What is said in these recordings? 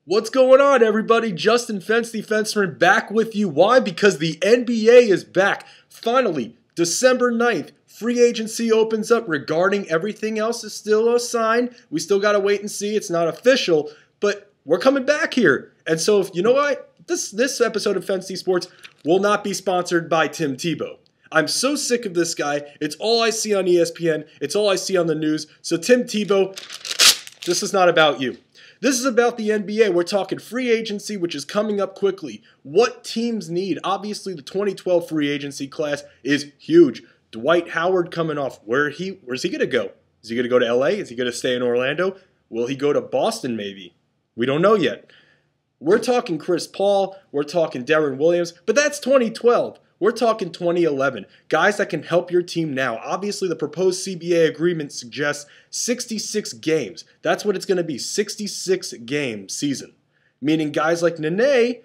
What's going on, everybody? Justin Fensty Fenceman back with you. Why? Because the NBA is back. Finally, December 9th, free agency opens up. Regarding everything else is still a sign. We still got to wait and see. It's not official, but we're coming back here. And so, you know what? This episode of Fensty Sports will not be sponsored by Tim Tebow. I'm so sick of this guy. It's all I see on ESPN. It's all I see on the news. So Tim Tebow, this is not about you. This is about the NBA. We're talking free agency, which is coming up quickly. What teams need? Obviously, the 2012 free agency class is huge. Dwight Howard coming off. Where's he going to go? Is he going to go to LA? Is he going to stay in Orlando? Will he go to Boston maybe? We don't know yet. We're talking Chris Paul. We're talking Deron Williams. But that's 2012. We're talking 2011. Guys that can help your team now. Obviously, the proposed CBA agreement suggests 66 games. That's what it's going to be, 66-game season. Meaning guys like Nene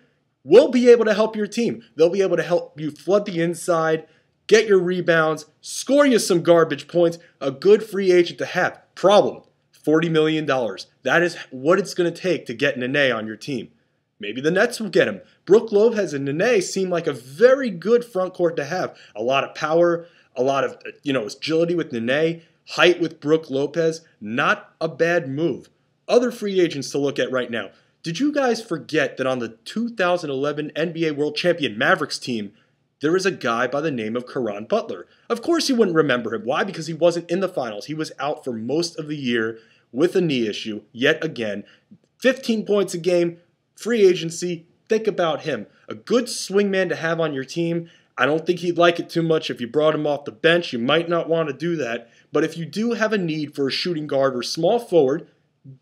will be able to help your team. They'll be able to help you flood the inside, get your rebounds, score you some garbage points. A good free agent to have. Problem, $40 million. That is what it's going to take to get Nene on your team. Maybe the Nets will get him. Brook Lopez and Nene seem like a very good front court to have. A lot of power, a lot of agility with Nene, height with Brook Lopez. Not a bad move. Other free agents to look at right now. Did you guys forget that on the 2011 NBA World Champion Mavericks team, there is a guy by the name of Caron Butler? Of course you wouldn't remember him. Why? Because he wasn't in the finals. He was out for most of the year with a knee issue, yet again. 15 points a game. Free agency, think about him. A good swingman to have on your team. I don't think he'd like it too much if you brought him off the bench. You might not want to do that. But if you do have a need for a shooting guard or small forward,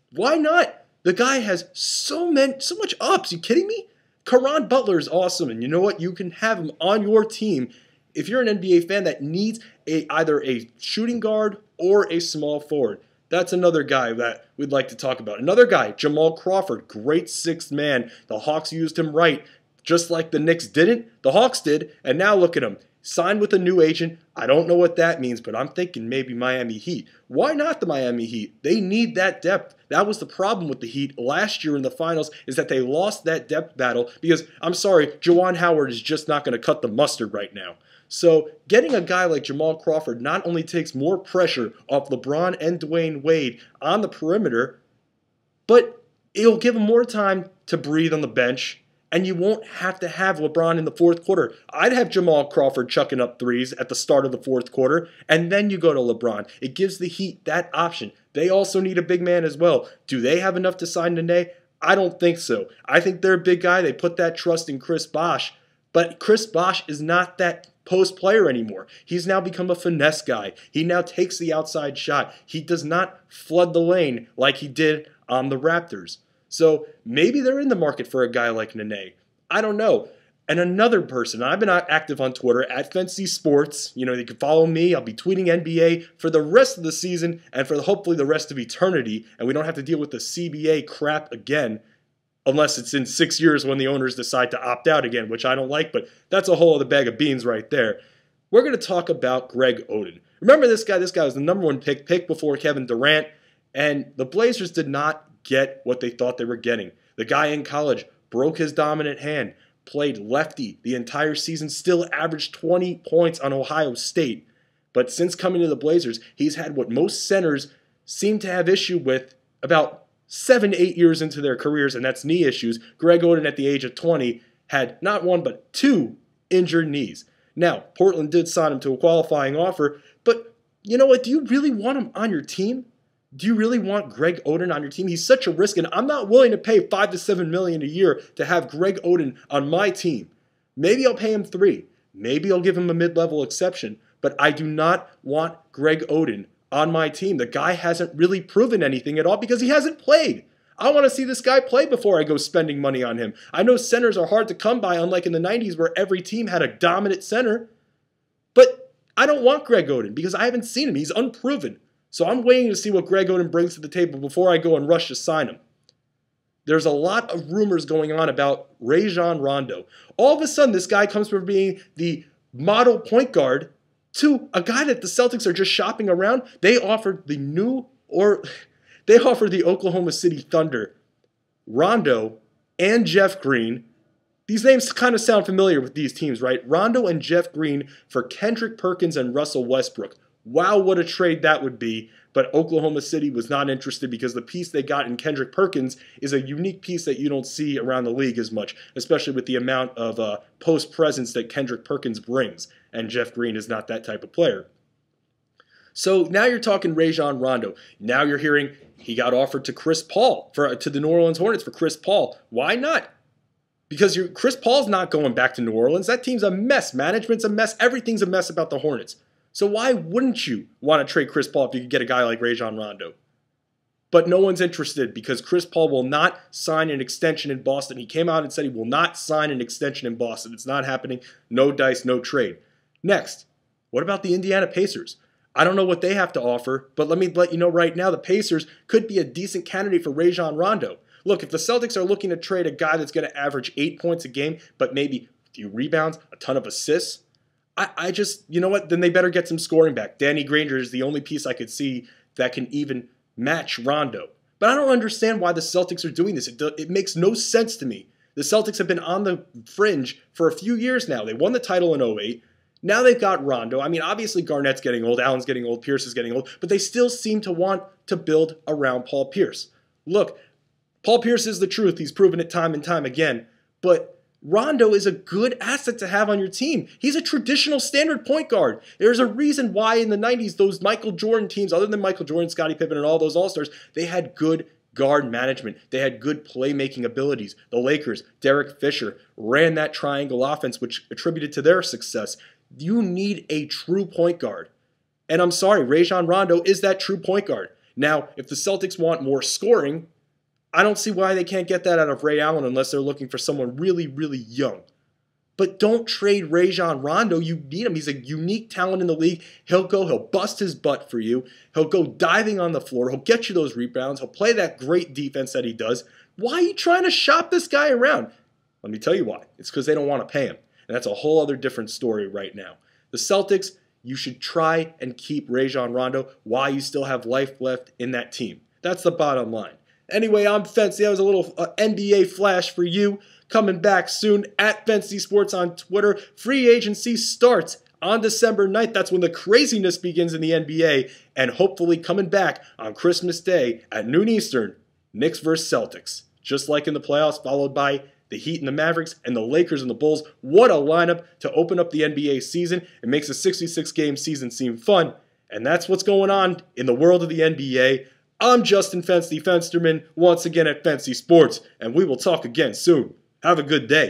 why not? The guy has so much ups. You kidding me? Caron Butler is awesome. And you know what? You can have him on your team if you're an NBA fan that needs either a shooting guard or a small forward. That's another guy that we'd like to talk about. Another guy, Jamal Crawford, great sixth man. The Hawks used him right, just like the Knicks didn't. The Hawks did, and now look at him. Signed with a new agent. I don't know what that means, but I'm thinking maybe Miami Heat. Why not the Miami Heat? They need that depth. That was the problem with the Heat last year in the finals, is that they lost that depth battle because, I'm sorry, Juwan Howard is just not going to cut the mustard right now. So getting a guy like Jamal Crawford not only takes more pressure off LeBron and Dwayne Wade on the perimeter, but it'll give him more time to breathe on the bench, and you won't have to have LeBron in the fourth quarter. I'd have Jamal Crawford chucking up threes at the start of the fourth quarter, and then you go to LeBron. It gives the Heat that option. They also need a big man as well. Do they have enough to sign Nene? I don't think so. I think they're a big guy. They put that trust in Chris Bosh, but Chris Bosh is not that post player anymore. He's now become a finesse guy. He now takes the outside shot. He does not flood the lane like he did on the Raptors. So maybe they're in the market for a guy like Nene. I don't know. And another person, I've been active on Twitter at Fensty Sports. You can follow me. I'll be tweeting NBA for the rest of the season and for hopefully the rest of eternity. And we don't have to deal with the CBA crap again. Unless it's in 6 years when the owners decide to opt out again, which I don't like, but that's a whole other bag of beans right there. We're going to talk about Greg Oden. Remember this guy? This guy was the #1 pick before Kevin Durant, and the Blazers did not get what they thought they were getting. The guy in college broke his dominant hand, played lefty the entire season, still averaged 20 points on Ohio State. But since coming to the Blazers, he's had what most centers seem to have issue with about 7-8 years into their careers, and that's knee issues. Greg Oden at the age of 20 had not one but 2 injured knees. Now, Portland did sign him to a qualifying offer, but you know what? Do you really want him on your team? Do you really want Greg Oden on your team? He's such a risk, and I'm not willing to pay $5 to $7 million a year to have Greg Oden on my team. Maybe I'll pay him $3. Maybe I'll give him a mid-level exception, but I do not want Greg Oden on my team. The guy hasn't really proven anything at all because he hasn't played. I want to see this guy play before I go spending money on him. I know centers are hard to come by, unlike in the 90s where every team had a dominant center. But I don't want Greg Oden because I haven't seen him. He's unproven. So I'm waiting to see what Greg Oden brings to the table before I go and rush to sign him. There's a lot of rumors going on about RAJON Rondo. All of a sudden, this guy comes from being the model point guard to a guy that the Celtics are just shopping around. They offered the Oklahoma City Thunder Rondo, and Jeff Green. These names kind of sound familiar with these teams, right? Rondo and Jeff Green for Kendrick Perkins and Russell Westbrook. Wow, what a trade that would be. But Oklahoma City was not interested because the piece they got in Kendrick Perkins is a unique piece that you don't see around the league as much, especially with the amount of post presence that Kendrick Perkins brings. And Jeff Green is not that type of player. So now you're talking Rajon Rondo. Now you're hearing he got offered to Chris Paul, to the New Orleans Hornets for Chris Paul. Why not? Because Chris Paul's not going back to New Orleans. That team's a mess. Management's a mess. Everything's a mess about the Hornets. So why wouldn't you want to trade Chris Paul if you could get a guy like Rajon Rondo? But no one's interested because Chris Paul will not sign an extension in Boston. He came out and said he will not sign an extension in Boston. It's not happening. No dice, no trade. Next, what about the Indiana Pacers? I don't know what they have to offer, but let me let you know right now the Pacers could be a decent candidate for Rajon Rondo. Look, if the Celtics are looking to trade a guy that's going to average 8 points a game, but maybe a few rebounds, a ton of assists, I just, you know what, then they better get some scoring back. Danny Granger is the only piece I could see that can even match Rondo. But I don't understand why the Celtics are doing this. It makes no sense to me. The Celtics have been on the fringe for a few years now. They won the title in 2008. Now they've got Rondo. I mean, obviously Garnett's getting old, Allen's getting old, Pierce is getting old, but they still seem to want to build around Paul Pierce. Look, Paul Pierce is the truth. He's proven it time and time again. But Rondo is a good asset to have on your team. He's a traditional standard point guard. There's a reason why in the 90s, those Michael Jordan teams, other than Michael Jordan, Scottie Pippen, and all those All-Stars, they had good guard management. They had good playmaking abilities. The Lakers, Derek Fisher, ran that triangle offense, which attributed to their success. You need a true point guard. And I'm sorry, Rajon Rondo is that true point guard. Now, if the Celtics want more scoring, I don't see why they can't get that out of Ray Allen unless they're looking for someone really, really young. But don't trade Rajon Rondo. You need him. He's a unique talent in the league. He'll bust his butt for you. He'll go diving on the floor. He'll get you those rebounds. He'll play that great defense that he does. Why are you trying to shop this guy around? Let me tell you why. It's because they don't want to pay him. And that's a whole other different story right now. The Celtics, you should try and keep Rajon Rondo while you still have life left in that team. That's the bottom line. Anyway, I'm Fensty. That was a little NBA flash for you. Coming back soon at Fensty Sports on Twitter. Free agency starts on December 9th. That's when the craziness begins in the NBA. And hopefully coming back on Christmas Day at noon Eastern, Knicks versus Celtics. Just like in the playoffs, followed by the Heat and the Mavericks and the Lakers and the Bulls. What a lineup to open up the NBA season. It makes a 66-game season seem fun. And that's what's going on in the world of the NBA. I'm Justin Fensty Fensterman, once again at Fensty Sports, and we will talk again soon. Have a good day.